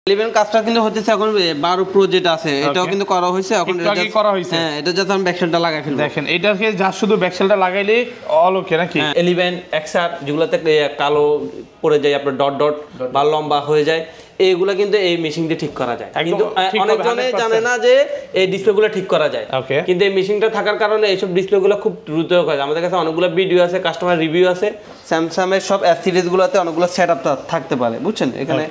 11 কাজটা কিন্তু হচ্ছে এখন 12 প্রো যেটা আছে এটাও কিন্তু করা হয়েছে এখন এটা করা হয়েছে। হ্যাঁ এটা যখন ব্যাকশেলটা লাগাই ফেলবো দেখেন এটাকে যা শুধু ব্যাকশেলটা লাগাইলে অল ওকে নাকি 11 XR যেগুলোতে কালো পড়ে যায় আপনার ডট ডট বা লম্বা হয়ে যায় এইগুলা কিন্তু এই মেশিন দিয়ে ঠিক করা যায় কিন্তু অনেকজনে জানে না যে এই ডিসপ্লেগুলো ঠিক করা যায় কিন্তু এই মেশিনটা থাকার কারণে এইসব ডিসপ্লেগুলো খুব দ্রুত কাজ আমাদের কাছে অনেকগুলো ভিডিও আছে কাস্টমার রিভিউ আছে স্যামসাং এর সব অ্যাপ সিরিজগুলোতে অনেকগুলো সেটআপ থাকতে পারে বুঝছেন এখানে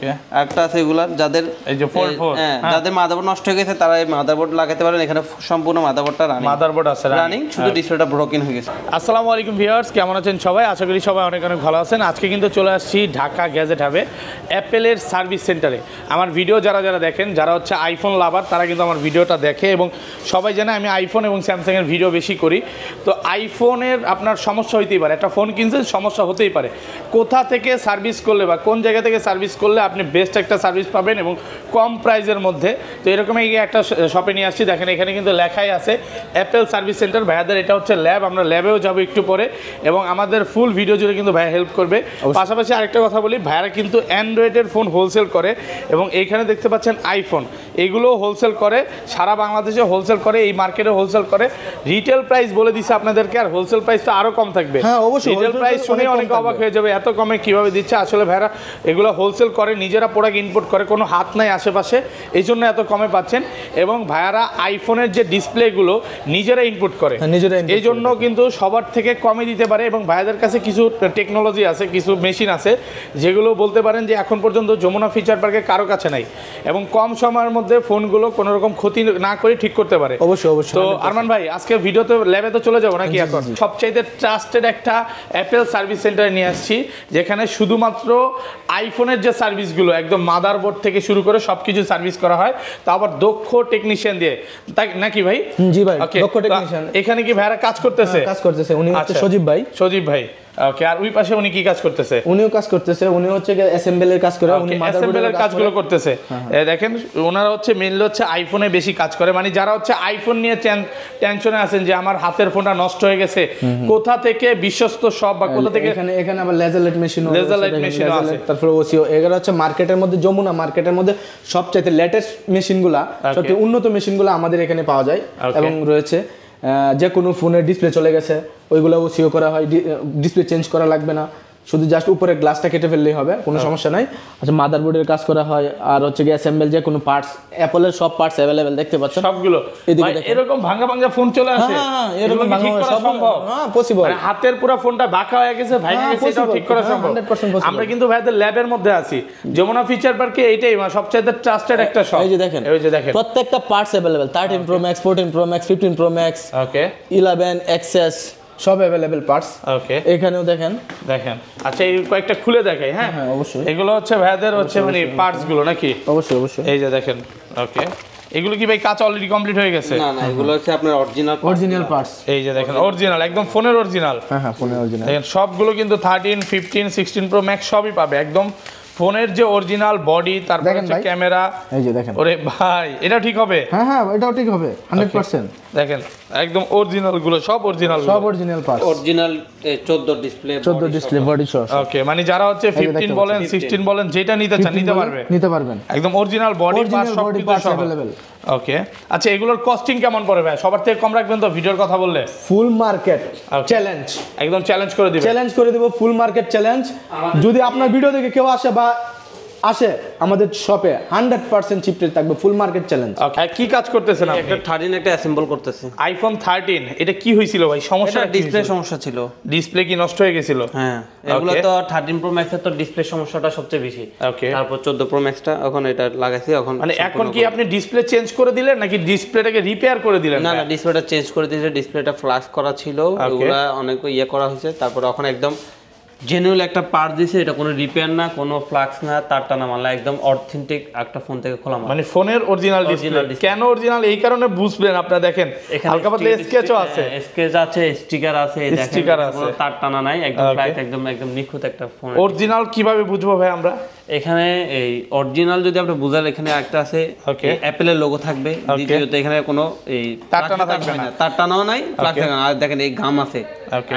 একটা আছে এগুলা যাদের এই যে 44 হ্যাঁ যাদের মাদারবোর্ড নষ্ট হয়ে গেছে তারা এই মাদারবোর্ড লাগাতে পারেন এখানে সম্পূর্ণ মাদারবোর্ডটা মাদারবোর্ড আছে রানিং শুধু ডিসপ্লেটা ব্রোকেন হয়ে গেছে আসসালামু আলাইকুম ভিউয়ার্স কেমন আছেন সবাই আশা করি সবাই অনেক অনেক ভালো আছেন আজকে কিন্তু চলে আসছি ঢাকা গ্যাজেট হাবে অ্যাপেলের সার্ভিস সেন্টারে আমার ভিডিও যারা যারা দেখেন যারা হচ্ছে আইফোন লাভার তারা কিন্তু আমার ভিডিওটা দেখে এবং সবাই জানে আমি আইফোন এবং স্যামসাং এর ভিডিও বেশি করি তো আইফোনের আপনার সমস্যা হতেই পারে একটা ফোন কিনছেন সমস্যা হতেই পারে কোথা থেকে সার্ভিস করলে বা কোন জায়গা থেকে সার্ভিস করলে আপনি বেস্ট একটা সার্ভিস পাবেন এবং কম প্রাইসের মধ্যে তো এরকমই একটা শপে নিয়ে আসছি দেখেন এখানে কিন্তু লেখাই আছে অ্যাপেল সার্ভিস সেন্টার ভাইয়াদের এটা হচ্ছে ল্যাব আমরা ল্যাবেও যাবো একটু পরে এবং আমাদের ফুল ভিডিও জুড়ে কিন্তু ভাইয়া হেল্প করবে পাশাপাশি আরেকটা কথা বলি ভাইয়ারা কিন্তু অ্যান্ড্রয়েডের ফোন হোলসেল করে এবং এইখানে দেখতে পাচ্ছেন আইফোন এগুলো হোলসেল করে সারা বাংলাদেশে হোলসেল করে এই মার্কেটে হোলসেল করে রিটেল প্রাইস বলে দিছে আপনাদেরকে আর হোলসেল প্রাইস তো আরও কম থাকবে হ্যাঁ অবশ্যই রিটেল প্রাইস শুনে অনেক অবাক হয়ে যাবে এত কমে কিভাবে দিচ্ছে আসলে ভাইরা এগুলো হোলসেল করে নিজেরা প্রোডাক্ট ইম্পোর্ট করে কোনো হাত নাই আশেপাশে এই জন্য এত কমে পাচ্ছেন এবং ভাইয়ারা আইফোনের যে ডিসপ্লেগুলো নিজেরা ইনপুট করে এই জন্য কিন্তু সবার থেকে কমে দিতে পারে এবং ভাইয়াদের কাছে কিছু টেকনোলজি আছে কিছু মেশিন আছে যেগুলো বলতে পারেন যে এখন পর্যন্ত যমুনা ফিচার পার্কে কারো কাছে নাই এবং কম সময়ের মধ্যে ফোনগুলো কোনো রকম ক্ষতি না করে ঠিক করতে পারে অবশ্যই অবশ্যই তো আরমান ভাই আজকে ভিডিওতে ল্যাবে তো চলে যাবো নাকি এখন সবচাইতে ট্রাস্টেড একটা অ্যাপেল সার্ভিস সেন্টারে নিয়ে আসছি যেখানে শুধুমাত্র আইফোনের যে সার্ভিসগুলো একদম মাদারবোর্ড থেকে শুরু করে সবকিছু সার্ভিস করা হয় তা আবার দক্ষ টেকনিশিয়ান দিয়ে তাই নাকি ভাই জি ভাই দক্ষ টেকনিশিয়ান এখানে কি ভাইরা কাজ করতেছে উনি হচ্ছে সজীব ভাই ওকে আর ওই পাশে উনি কি কাজ করতেছে উনিও কাজ করতেছে উনি হচ্ছে অ্যাসেম্বলের কাজ করে উনি মাদারবোর্ডের কাজগুলো করতেছে দেখেন ওনারা হচ্ছে মেইনলি হচ্ছে আইফোনে বেশি কাজ করে মানে যারা হচ্ছে আইফোন নিয়ে টেনশনে আছেন যে আমার হাতের ফোনটা নষ্ট হয়ে গেছে কোথা থেকে বিশ্বস্ত সব বা কোথা থেকে এখানে আবার লেজার লাইট মেশিন আছে তারপরে ওসিও এগুলো হচ্ছে মার্কেটের মধ্যে যমুনা মার্কেটের মধ্যে সবচেয়ে লেটেস্ট মেশিনগুলা সবচেয়ে উন্নত মেশিনগুলো আমাদের এখানে পাওয়া যায় এবং রয়েছে যে কোনো ফোনের ডিসপ্লে চলে গেছে ওইগুলো ওসিও করা হয় ডিসপ্লে চেঞ্জ করা লাগবে না শুধু জাস্ট উপরে গ্লাসটা কেটে ফেললেই হবে কোনো সমস্যা নাই আচ্ছা মাদারবোর্ডের কাজ করা হয় আর হচ্ছে কি অ্যাসেম্বল যে কোনো পার্টস অ্যাপলের সব পার্টস अवेलेबल দেখতে পাচ্ছেন সবগুলো এরকম ভাঙা ফোন চলে আসে হ্যাঁ এরকম ভাঙা সব সম্ভব হ্যাঁ পসিবল মানে হাতের পুরো ফোনটা বাঁকা হয়ে গেছে ভাঙা গেছে এটাও ঠিক করা সম্ভব 100% আমরা কিন্তু ভাইদের ল্যাবের মধ্যে আছি যমুনা ফিচার পার্কে এইটাই সবচেয়ে ট্রাস্টেড একটা শপ এই যে দেখেন প্রত্যেকটা parts available 13 pro max 14 pro max 15 pro max ওকে 11 এক্সএস সব अवेलेबल পার্টস ওকে এখানেও দেখেন আচ্ছা এই কয়েকটা খুলে দেখাই হ্যাঁ হ্যাঁ অবশ্যই এগুলো হচ্ছে ভাইদের হচ্ছে মানে পার্টস গুলো নাকি অবশ্যই এই যে দেখেন ওকে এগুলো কি ভাই কাজ অলরেডি কমপ্লিট হয়ে গেছে না না এগুলো হচ্ছে আপনার অরিজিনাল পার্টস এই যে দেখেন অরিজিনাল একদম ফোনের অরিজিনাল হ্যাঁ ফোনের অরিজিনাল দেখেন সবগুলো কিন্তু 13 15 16 প্রো ম্যাক্স সবই পাবে একদম ফোনের যে অরিজিনাল বডি তারপর হচ্ছে ক্যামেরা এই যে দেখেন ওরে ভাই এটা ঠিক হবে হ্যাঁ এটাও ঠিক হবে 100% দেখেন একদম অরিজিনাল গুলো সব original parts original 14 display body সহ ওকে মানে যারা হচ্ছে 15 বলেন 16 বলেন যেটা নিতে চান নিতে পারবেন একদম অরিজিনাল বডি পার্টস সব কিছু अवेलेबल ওকে আচ্ছা এগুলোর কস্টিং কেমন পড়বে ভাই সবার থেকে কম রাখবেন তো ভিডিওর কথা বললে ফুল মার্কেট চ্যালেঞ্জ একদম চ্যালেঞ্জ করে দিব ফুল মার্কেট চ্যালেঞ্জ যদি আপনার ভিডিও দেখে কেউ আসে আমাদের শপে 100% চিপ রেট থাকবে ফুল মার্কেট চ্যালেঞ্জ ওকে কি কাজ করতেছেন আপনি একটা 13 একটা অ্যাসেম্বল করতেছি আইফোন 13 এটা কি হইছিল ভাই সমস্যা ডিসপ্লে সমস্যা ছিল ডিসপ্লে কি নষ্ট হয়ে গিয়েছিল হ্যাঁ এগুলো তো 13 প্রো ম্যাক্স এর তো ডিসপ্লে সমস্যাটা সবচেয়ে বেশি ওকে তারপর 14 প্রো ম্যাক্সটা এখন এটা লাগাইছি মানে এখন কি আপনি ডিসপ্লে চেঞ্জ করে দিলেন নাকি ডিসপ্লেটাকে রিপেয়ার করে দিলেন না ডিসপ্লেটা চেঞ্জ করে দিয়েছে ডিসপ্লেটা ফ্ল্যাশ করা ছিল ওগুলো অনেক করা হয়েছে তারপর এখন একদম জেনুইন একটা পার্ট দিয়েছে এটা কোনো রিপেয়ার না কোনো ফ্লাক্স না তারটা না মানলা একদম অথেন্টিক একটা ফোন থেকে খোলা মানে ফোনের অরিজিনাল ডিসপ্লে কেন অরিজিনাল এই কারণে বুঝবেন আপনারা দেখেন হালকা পাতলা স্কেচও আছে স্টিকার আছে এই দেখেন তার টানা নাই একদম ফ্ল্যাট একদম নিখুঁত একটা ফোন অরিজিনাল কিভাবে বুঝবো ভাই আমরা এখানে এই অরিজিনাল যদি আপনি বুঝার এখানে একটা আছে অ্যাপেলের লোগো থাকবে, দ্বিতীয়ত এখানে কোনো এই তার টানা থাকবে না, তার টানাও নাই, প্লাগ থাকবে না। আর দেখেন এই গাম আছে,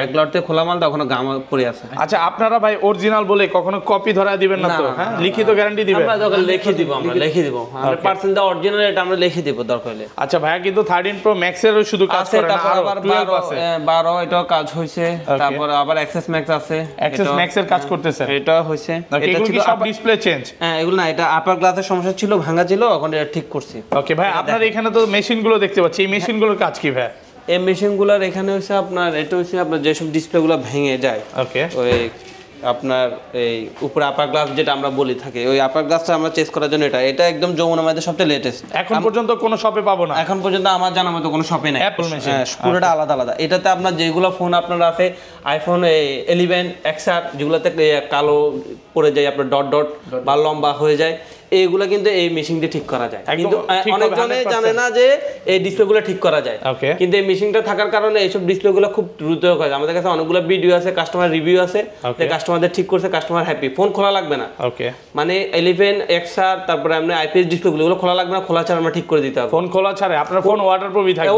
এক লটে খোলা মাল তখন গাম পড়ে আছে। আচ্ছা আপনারা ভাই অরিজিনাল বলে কখনো কপি ধরা দিবেন না তো? হ্যাঁ, লিখিত গ্যারান্টি দিবেন? আমরা যখন লিখে দিব, আমরা লিখে দিব 100% দা অরিজিনাল, এটা আমরা লিখে দিব দরকার হলে। আচ্ছা ভাইয়া কিন্তু 13 প্রো ম্যাক্স এরও শুধু কাজ করে না, আবার 12 এটাও কাজ হইছে, তারপর আবার এক্সএস ম্যাক্স আছে, এক্সএস ম্যাক্স এর কাজ করতেছে, এটা হইছে। এটা ছিল সব ডিসপ্লে চেঞ্জ? হ্যাঁ, এগুলো না, এটা আপার গ্লাসের সমস্যা ছিল, ভাঙা ছিল, এখন এটা ঠিক করছি। ওকে ভাই, আপনার এখানে তো মেশিনগুলো দেখতে পাচ্ছি, এই মেশিনগুলোর কাজ কি ভাই? এই মেশিনগুলোর এখানে হচ্ছে আপনার, এটা হচ্ছে আপনার যেসব ডিসপ্লেগুলো ভেঙে যায়, ওকে, ওই আপনার এই উপরে আপার গ্লাস যেটা আমরা বলি থাকি, ওই আপার গ্লাসটা আমরা চেঞ্জ করার জন্য এটা একদম যমুনা মার্কেটের সবচেয়ে লেটেস্ট। এখন পর্যন্ত কোনো শপে পাবো না? এখন পর্যন্ত আমার জানা মতো কোনো শপে নাই অ্যাপল মেশিন, পুরোটা আলাদা আলাদা। এটাতে আপনার যেগুলো ফোন আপনার আছে আইফোন 11 XR, যেগুলোতে কালো পড়ে যায়, আপনার ডট ডট বা লম্বা হয়ে যায়, এইগুলা কিন্তু এই মেশিন দিয়ে ঠিক করা যায়। কিন্তু অনেকজনে জানে না যে এই ডিসপ্লেগুলো ঠিক করা যায়, কিন্তু এই মেশিনটা থাকার কারণে এইসব ডিসপ্লেগুলো খুব দ্রুত হয়। আমাদের কাছে অনেকগুলো ভিডিও আছে, কাস্টমার রিভিউ আছে, যে কাস্টমারদের ঠিক করছে, কাস্টমার হ্যাপি, ফোন খোলা লাগবে না। ওকে, মানে 11 XR তারপরে আমরা আইপিএস ডিসপ্লেগুলো খোলা লাগবে না, খোলা ছাড়া আমরা ঠিক করে দিতে হবে। ফোন খোলা ছাড়া আপনার ফোন ওয়াটারপ্রুফই থাকবে?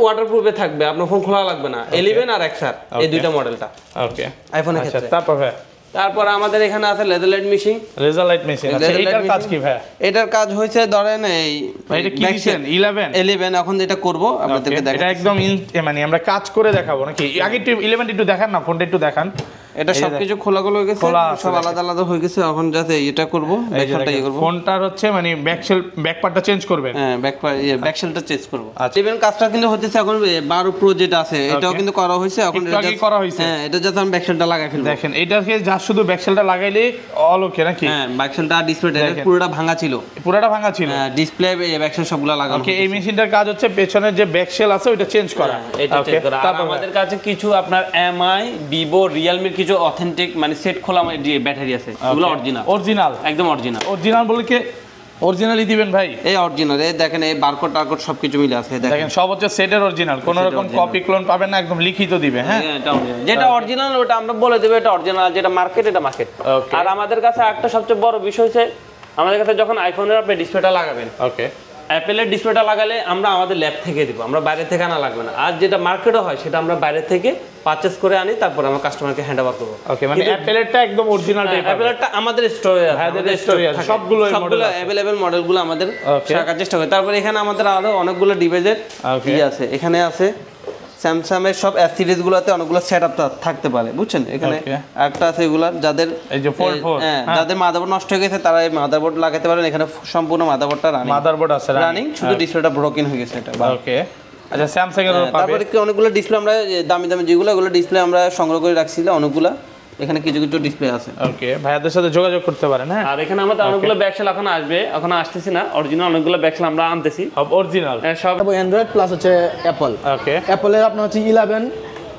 ওয়াটারপ্রুফে থাকবে, আপনার ফোন খোলা লাগবে না। 11 আর XR এই দুইটা মডেলটা ওকে আইফোনের ক্ষেত্রে। তারপর আমাদের এখানে আছে লেজারলাইট মেশিন। লেজারলাইট মেশিন, আচ্ছা এটার কাজ কি ভাই? এটার কাজ হইছে ধরেন এই এটা কি দিবেন 11 এখন যেটা করব আপনাদেরকে দেখাই, এটা একদম মানে আমরা কাজ করে দেখাবো নাকি? আগে একটু 11 একটু দেখান না, ফোনটা একটু দেখান। এটা সবকিছু খোলা হয়ে গেছে, সব আলাদা আলাদা হয়ে গেছে। এখন যাতে এটা করব, ব্যাকশেলটা করব, ফোনটার হচ্ছে মানে ব্যাক পার্টটা চেঞ্জ করবেন। হ্যাঁ, ব্যাকশেলটা চেঞ্জ করব। আচ্ছা, ইভেন কাজটা কিন্তু হচ্ছে এখন 12 প্রো যেটা আছে এটাও কিন্তু করা হয়েছে, এখন এটা করা হয়েছে। হ্যাঁ, এটা যাতে আমি ব্যাকশেলটা লাগাই ফেলব। দেখেন এটাকে যা শুধু ব্যাকশেলটা লাগাইলে অলোকে নাকি? হ্যাঁ, ব্যাকশেলটা আর ডিসপ্লেটা পুরোটা ভাঙা ছিল, হ্যাঁ, ডিসপ্লে ব্যাকশেল সবগুলা লাগানো। ওকে, এই মেশিনটার কাজ হচ্ছে পেছনের যে ব্যাকশেল আছে ওটা চেঞ্জ করা, এটা চেঞ্জ করা। আর আমাদের কাছে কিছু আপনার এমআই, ভিভো, রিয়েলমির কিছু অথেন্টিক মানে সেট খোলা ব্যাটারি আছে, এগুলো অরিজিনাল, একদম অরিজিনাল বলে কি অরিজিনালি দিবেন ভাই? এই অরিজিনাল, এই দেখেন এই বারকোড টারকোড সবকিছু মিলে আছে, দেখেন সব হচ্ছে সেটের অরিজিনাল, কোনো রকম কপি ক্লোন পাবেন না, একদম লিখিত দিবে। হ্যাঁ, যেটা অরিজিনাল ওটা আমরা বলে দেব এটা অরিজিনাল, যেটা মার্কেট এটা মার্কেট। আর আমাদের কাছে একটা সবচেয়ে বড় বিষয় হচ্ছে, আমাদের কাছে যখন আইফোনের আপনি ডিসপ্লেটা লাগাবেন, ওকে, অ্যাপেলের ডিসপ্লেটা লাগালে আমরা আমাদের ল্যাব থেকে দিব, আমরা বাইরে থেকে আনা লাগবে না। আর যেটা মার্কেটে হয় সেটা আমরা বাইরে থেকে পারচেজ করে আনি, তারপর আমরা কাস্টমারকে হ্যান্ড ওভার করব। ওকে, মানে অ্যাপেলেরটা একদম অরিজিনাল টাইপ, অ্যাপেলেরটা আমাদের স্টোরে আছে, আমাদের স্টোরে আছে সবগুলো अवेलेबल মডেলগুলো আমাদের রাখার চেষ্টা করি। তারপর এখানে আমাদের আরো অনেকগুলো ডিভাইসের আছে, এখানে আছে স্যামসাং এর সব এস সিরিজ গুলোতে অনেকগুলো সেটআপ থাকতে পারে, বুঝছেন? এখানে একটা আছে এগুলা যাদের এই যে 44 যাদের মাদারবোর্ড নষ্ট হয়ে গেছে তারা এই মাদারবোর্ড লাগাতে পারেন। এখানে সম্পূর্ণ মাদারবোর্ডটা মাদারবোর্ড আছে রানিং, শুধু ডিসপ্লেটা ব্রোকেন হয়ে গেছে এটা। ওকে, আচ্ছা স্যামসাং এর পাবে। তারপরে কি অনেকগুলো ডিসপ্লে আমরা দামি দামি যেগুলো ওগুলো ডিসপ্লে আমরা সংগ্রহ করে রাখছিলাম অনেকগুলো, এখানে কিছু কিছু ডিসপ্লে আছে। ওকে, ভাইয়াদের সাথে যোগাযোগ করতে পারেন। হ্যাঁ, আর এখানে আমাদের অনেকগুলো ব্যাকশেল এখন আসবে, এখন আসতেছি না, অরিজিনাল অনেকগুলো ব্যাকশেল আমরা আনতেছি, সব অরিজিনাল সব অ্যান্ড্রয়েড প্লাস হচ্ছে অ্যাপল। ওকে, অ্যাপলের আপনার হচ্ছে 11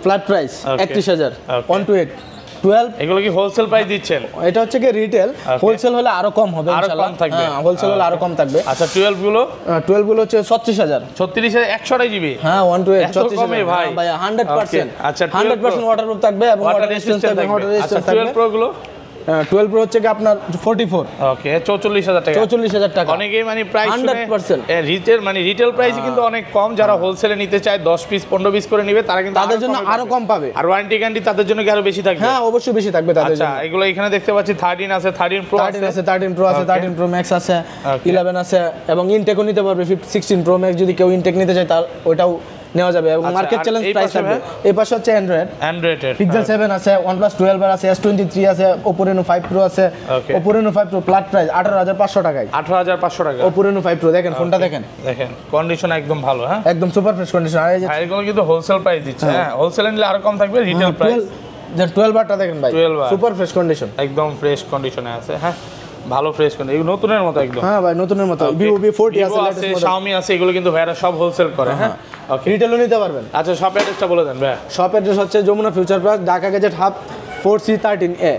ফ্ল্যাট প্রাইস 31,000, 128 12 এগুলো কি হোলসেল প্রাইস দিচ্ছেন? এটা হচ্ছে কি রিটেল, হোলসেল হলে আরো কম হবে আরো ইনশাআল্লাহ, কম থাকবে। হ্যাঁ, হোলসেল হলে আরো কম থাকবে। আচ্ছা 12 গুলো হচ্ছে 36,000, 36,000 128 জিবি। হ্যাঁ, 128 36,000 ভাই, ভাই 100%। আচ্ছা 100% ওয়াটারপ্রুফ থাকবে এবং ওয়াটার রেজিস্ট্যান্স থাকবে। আচ্ছা 12 প্রো গুলো 12 প্রো হচ্ছে কি আপনার 44। ওকে, 44,000 টাকা। 44,000 টাকা। অনেকেই মানে প্রাইস 100% রিটেল মানে রিটেল প্রাইস কিন্তু অনেক কম। যারা হোলসেলে নিতে চায় 10 পিস 15 পিস করে নেবে তারা কিন্তু তাদের জন্য আরো কম পাবে। আর ওয়ারেন্টি গ্যারান্টি তাদের জন্য কি আরো বেশি থাকবে? হ্যাঁ, অবশ্যই বেশি থাকবে তাদের জন্য। আচ্ছা, এগুলো এখানে দেখতে পাচ্ছি 13 আছে, 13 প্রো আছে, 13 প্রো আছে, 13 প্রো ম্যাক্স আছে, 11 আছে এবং ইনটেকও নিতে পারবে। 16 প্রো ম্যাক্স যদি কেউ ইনটেক নিতে চায় তার ওটাও নেওয়া যাবে এবং মার্কেট চ্যালেঞ্জ প্রাইস থাকবে। এই পাশে হচ্ছে অ্যান্ড্রয়েড এর Pixel 7 আছে, OnePlus 12 আছে, S23 আছে, Oppo Reno 5 Pro আছে। Oppo Reno 5 Pro flat price 18,500 টাকায়, 18,500 টাকা। Oppo Reno 5 Pro দেখেন, ফোনটা দেখেন কন্ডিশন একদম ভালো। হ্যাঁ, একদম সুপার ফ্রেশ কন্ডিশন। আর এই যে এগুলো কিন্তু হোলসেল প্রাইস দিচ্ছে। হ্যাঁ, হোলসেলে নিলে আরো কম থাকবে, রিটেল প্রাইস। 12 বারটা দেখেন ভাই, সুপার ফ্রেশ কন্ডিশন, একদম ফ্রেশ কন্ডিশনে আছে। হ্যাঁ, ভালো ফ্রেশ কন্ডিশন, এগুলো নতুনের মতো একদম। হ্যাঁ ভাই, নতুনের মতো। Vivo V40 আছে, Xiaomi আছে, এগুলো কিন্তু ভাইরা সব হোলসেল করে। হ্যাঁ, ওকে, রিটেলও নিতে পারবেন। আচ্ছা, শপ অ্যাড্রেসটা বলে দেন ভাই। শপ অ্যাড্রেস হচ্ছে Jamuna future park, Dhaka gadget hub 4C13A।